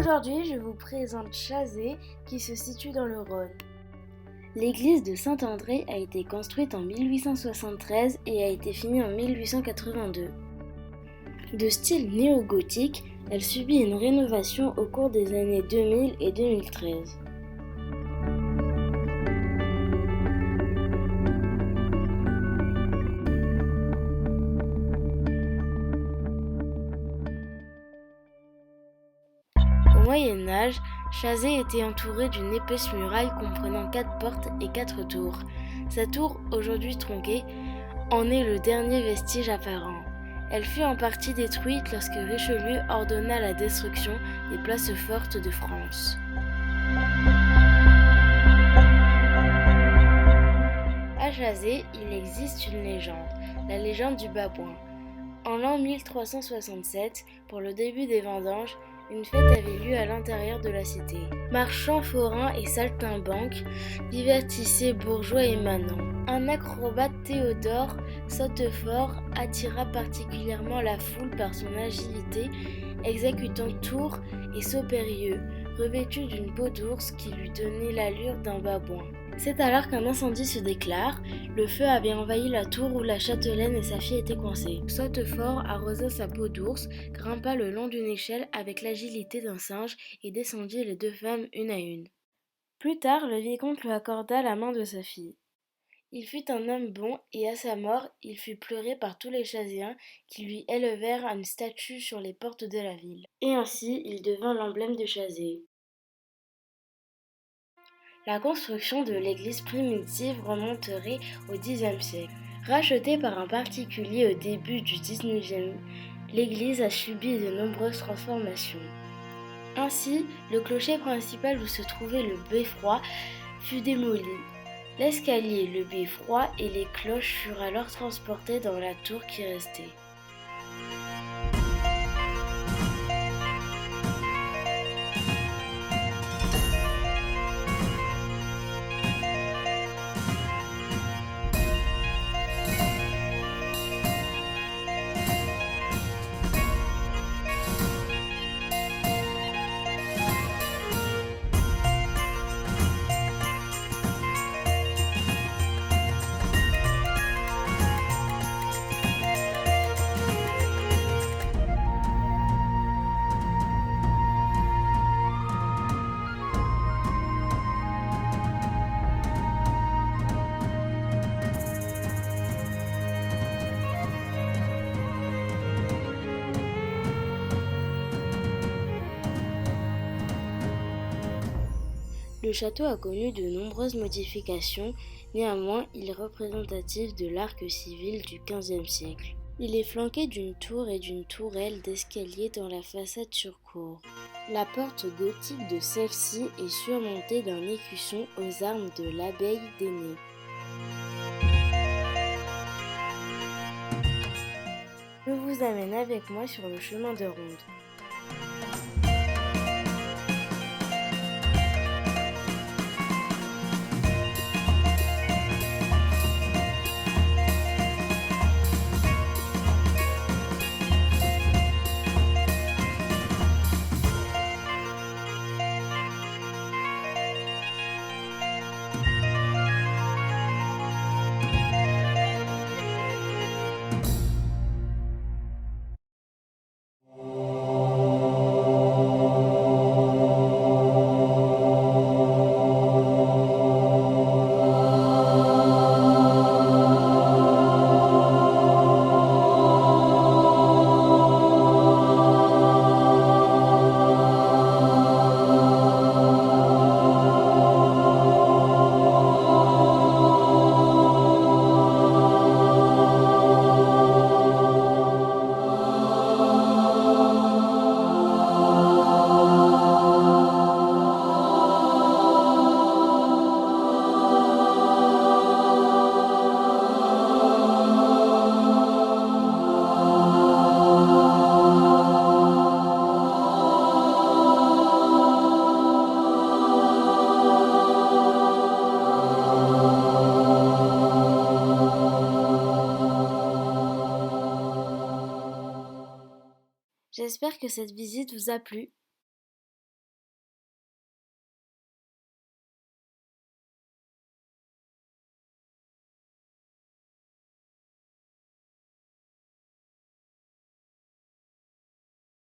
Aujourd'hui, je vous présente Chazé qui se situe dans le Rhône. L'église de Saint-André a été construite en 1873 et a été finie en 1882. De style néo-gothique, elle subit une rénovation au cours des années 2000 et 2013. Au Moyen Âge, Chazé était entouré d'une épaisse muraille comprenant 4 portes et 4 tours. Sa tour, aujourd'hui tronquée, en est le dernier vestige apparent. Elle fut en partie détruite lorsque Richelieu ordonna la destruction des places fortes de France. À Chazé, il existe une légende, la légende du babouin. En l'an 1367, pour le début des vendanges, une fête avait lieu à l'intérieur de la cité. Marchands, forains et saltimbanques divertissaient bourgeois et manants. Un acrobate, Théodore Sautefort, attira particulièrement la foule par son agilité, exécutant tours et sauts périlleux, revêtu d'une peau d'ours qui lui donnait l'allure d'un babouin. C'est alors qu'un incendie se déclare. Le feu avait envahi la tour où la châtelaine et sa fille étaient coincées. Sautefort arrosa sa peau d'ours, grimpa le long d'une échelle avec l'agilité d'un singe et descendit les 2 femmes une à une. Plus tard, le vicomte lui accorda la main de sa fille. Il fut un homme bon et à sa mort, il fut pleuré par tous les Chazéens qui lui élevèrent une statue sur les portes de la ville. Et ainsi, il devint l'emblème de Chazé. La construction de l'église primitive remonterait au Xe siècle. Rachetée par un particulier au début du XIXe, l'église a subi de nombreuses transformations. Ainsi, le clocher principal où se trouvait le beffroi fut démoli. L'escalier, le beffroi et les cloches furent alors transportés dans la tour qui restait. Le château a connu de nombreuses modifications, néanmoins il est représentatif de l'arc civil du XVe siècle. Il est flanqué d'une tour et d'une tourelle d'escalier dont la façade surcourt. La porte gothique de celle-ci est surmontée d'un écusson aux armes de l'abeille d'aînée. Je vous amène avec moi sur le chemin de ronde. J'espère que cette visite vous a plu.